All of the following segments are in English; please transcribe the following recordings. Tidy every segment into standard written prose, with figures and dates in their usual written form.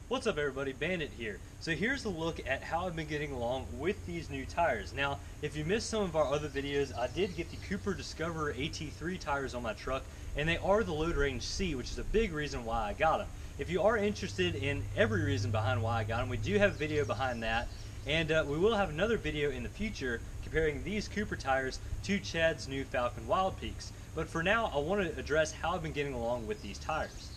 What's up everybody, Bandit here. So here's a look at how I've been getting along with these new tires. Now, if you missed some of our other videos, I did get the Cooper Discover AT3 tires on my truck, and they are the load range C, which is a big reason why I got them. If you are interested in every reason behind why I got them, we do have a video behind that, and we will have another video in the future comparing these Cooper tires to Chad's new Falcon Wild Peaks. But for now, I want to address how I've been getting along with these tires.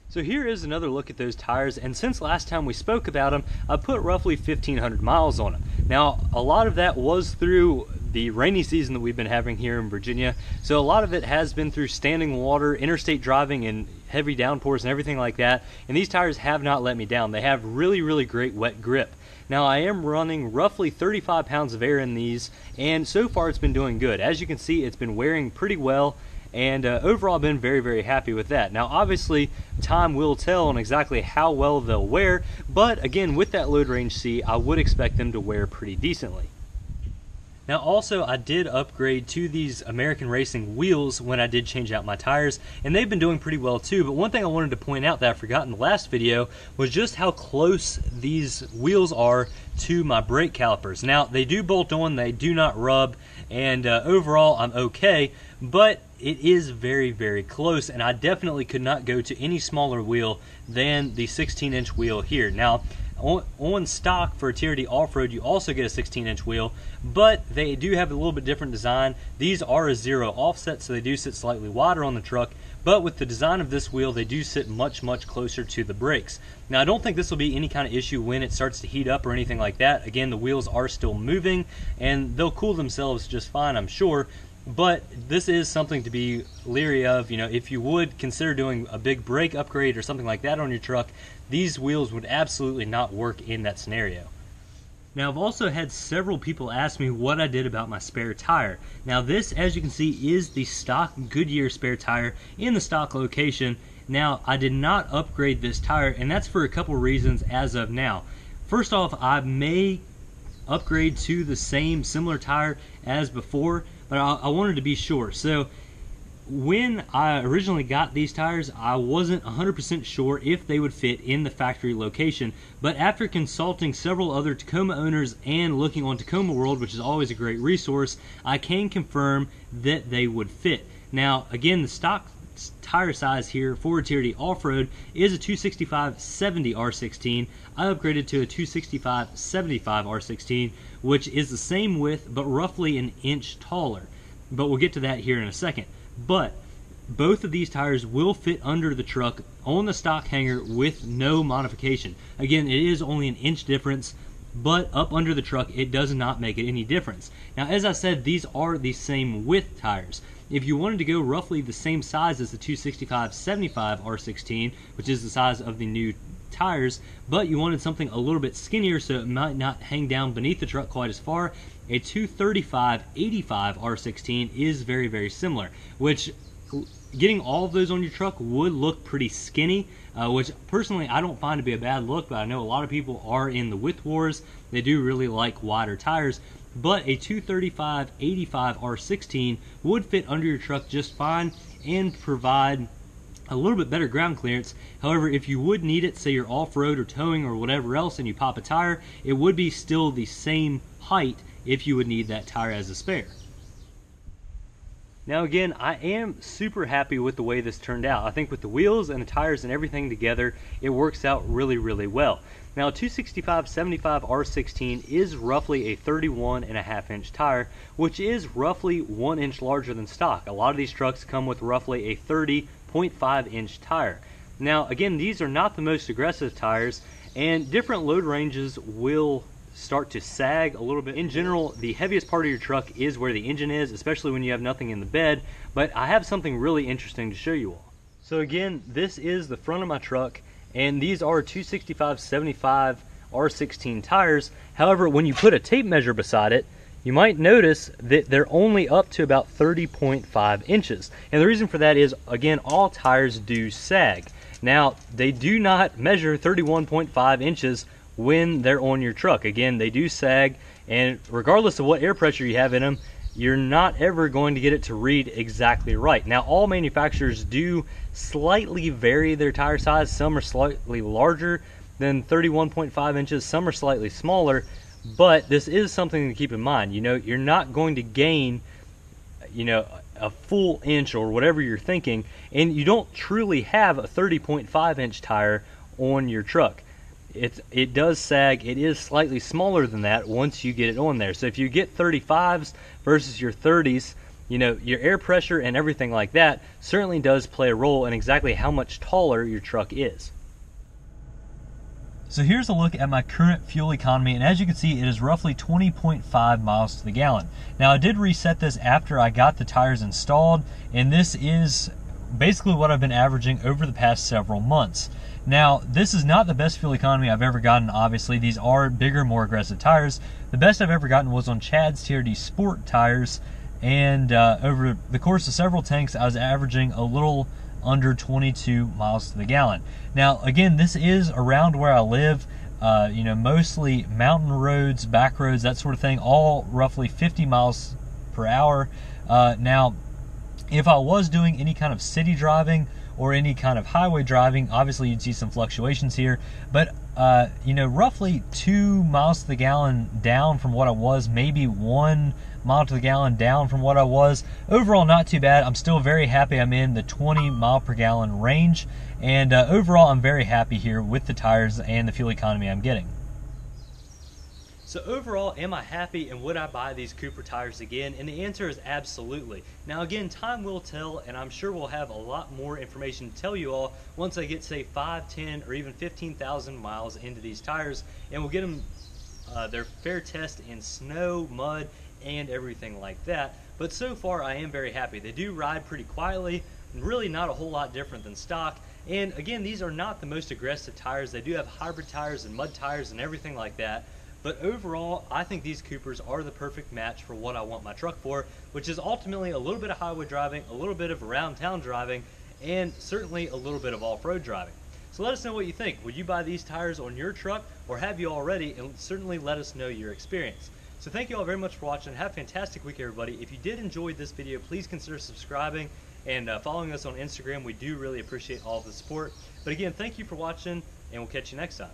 So here is another look at those tires, and since last time we spoke about them, I put roughly 1,500 miles on them. Now, a lot of that was through the rainy season that we've been having here in Virginia, so a lot of it has been through standing water, interstate driving, and heavy downpours and everything like that, and these tires have not let me down. They have really great wet grip. Now, I am running roughly 35 pounds of air in these, and so far it's been doing good. As you can see, it's been wearing pretty well, and overall I've been very happy with that. Now obviously time will tell on exactly how well they'll wear, but again, with that load range C, I would expect them to wear pretty decently. Now also, I did upgrade to these American Racing wheels when I did change out my tires, and they've been doing pretty well too. But one thing I wanted to point out that I forgot in the last video was just how close these wheels are to my brake calipers. Now, they do bolt on, they do not rub, and overall I'm okay, but it is very close, and I definitely could not go to any smaller wheel than the 16-inch wheel here. Now, on stock for a TRD off-road, you also get a 16-inch wheel, but they do have a little bit different design. These are a zero offset, so they do sit slightly wider on the truck, but with the design of this wheel, they do sit much closer to the brakes. Now, I don't think this will be any kind of issue when it starts to heat up or anything like that. Again, the wheels are still moving, and they'll cool themselves just fine, I'm sure. But this is something to be leery of. You know, if you would consider doing a big brake upgrade or something like that on your truck, these wheels would absolutely not work in that scenario. Now, I've also had several people ask me what I did about my spare tire. Now, this, as you can see, is the stock Goodyear spare tire in the stock location. Now, I did not upgrade this tire, and that's for a couple reasons as of now. First off, I may upgrade to the similar tire as before, but I wanted to be sure. So when I originally got these tires, I wasn't 100% sure if they would fit in the factory location, but after consulting several other Tacoma owners and looking on Tacoma World, which is always a great resource, I can confirm that they would fit. Now, again, the stock tire size here for a TRD off-road is a 265/70 R16. I upgraded to a 265/75 R16, which is the same width but roughly an inch taller, but we'll get to that here in a second. But both of these tires will fit under the truck on the stock hanger with no modification. Again, it is only an inch difference, but up under the truck it does not make it any difference. Now, as I said, these are the same width tires. If you wanted to go roughly the same size as the 265/75 R16, which is the size of the new tires, but you wanted something a little bit skinnier so it might not hang down beneath the truck quite as far, a 235/85 R16 is very similar, which getting all of those on your truck would look pretty skinny, which personally I don't find to be a bad look, but I know a lot of people are in the width wars. They do really like wider tires, but a 235/85 R16 would fit under your truck just fine and provide a little bit better ground clearance. However, if you would need it, say you're off-road or towing or whatever else, and you pop a tire, it would be still the same height if you would need that tire as a spare. Now again, I am super happy with the way this turned out. I think with the wheels and the tires and everything together, it works out really well. Now, 265/75 R16 is roughly a 31.5 inch tire, which is roughly 1 inch larger than stock. A lot of these trucks come with roughly a 30.5 inch tire. Now again, these are not the most aggressive tires, and different load ranges will start to sag a little bit. In general, the heaviest part of your truck is where the engine is, especially when you have nothing in the bed, but I have something really interesting to show you all. So again, this is the front of my truck, and these are 265/75 R16 tires. However, when you put a tape measure beside it, you might notice that they're only up to about 30.5 inches. And the reason for that is, again, all tires do sag. Now, they do not measure 31.5 inches when they're on your truck. Again, they do sag, and regardless of what air pressure you have in them, you're not ever going to get it to read exactly right. Now, all manufacturers do slightly vary their tire size. Some are slightly larger, than 31.5 inches. Some are slightly smaller, but this is something to keep in mind. You know, you're not going to gain, you know, a full inch or whatever you're thinking, and you don't truly have a 30.5 inch tire on your truck. It does sag. It is slightly smaller than that once you get it on there. So if you get 35s versus your 30s, you know, your air pressure and everything like that certainly does play a role in exactly how much taller your truck is. So here's a look at my current fuel economy, and as you can see, it is roughly 20.5 miles to the gallon. Now, I did reset this after I got the tires installed, and this is basically what I've been averaging over the past several months. Now, this is not the best fuel economy I've ever gotten, obviously. These are bigger, more aggressive tires. The best I've ever gotten was on Chad's TRD Sport tires, and over the course of several tanks, I was averaging a little under 22 miles to the gallon. Now, again, this is around where I live, you know, mostly mountain roads, back roads, that sort of thing, all roughly 50 miles per hour. Now, if I was doing any kind of city driving or any kind of highway driving, obviously you'd see some fluctuations here, but you know, roughly 2 miles to the gallon down from what I was, maybe 1 mile to the gallon down from what I was. Overall, not too bad. I'm still very happy I'm in the 20 mile per gallon range, and overall I'm very happy here with the tires and the fuel economy I'm getting. So overall, am I happy, and would I buy these Cooper tires again? And the answer is absolutely. Now again, time will tell, and I'm sure we'll have a lot more information to tell you all once I get, say, 5, 10, or even 15,000 miles into these tires, and we'll get them their fair test in snow, mud, and everything like that. But so far, I am very happy. They do ride pretty quietly, and really not a whole lot different than stock. And again, these are not the most aggressive tires. They do have hybrid tires and mud tires and everything like that. But overall, I think these Coopers are the perfect match for what I want my truck for, which is ultimately a little bit of highway driving, a little bit of around town driving, and certainly a little bit of off-road driving. So let us know what you think. Would you buy these tires on your truck, or have you already? And certainly let us know your experience. So thank you all very much for watching. Have a fantastic week, everybody. If you did enjoy this video, please consider subscribing and following us on Instagram. We do really appreciate all of the support. But again, thank you for watching, and we'll catch you next time.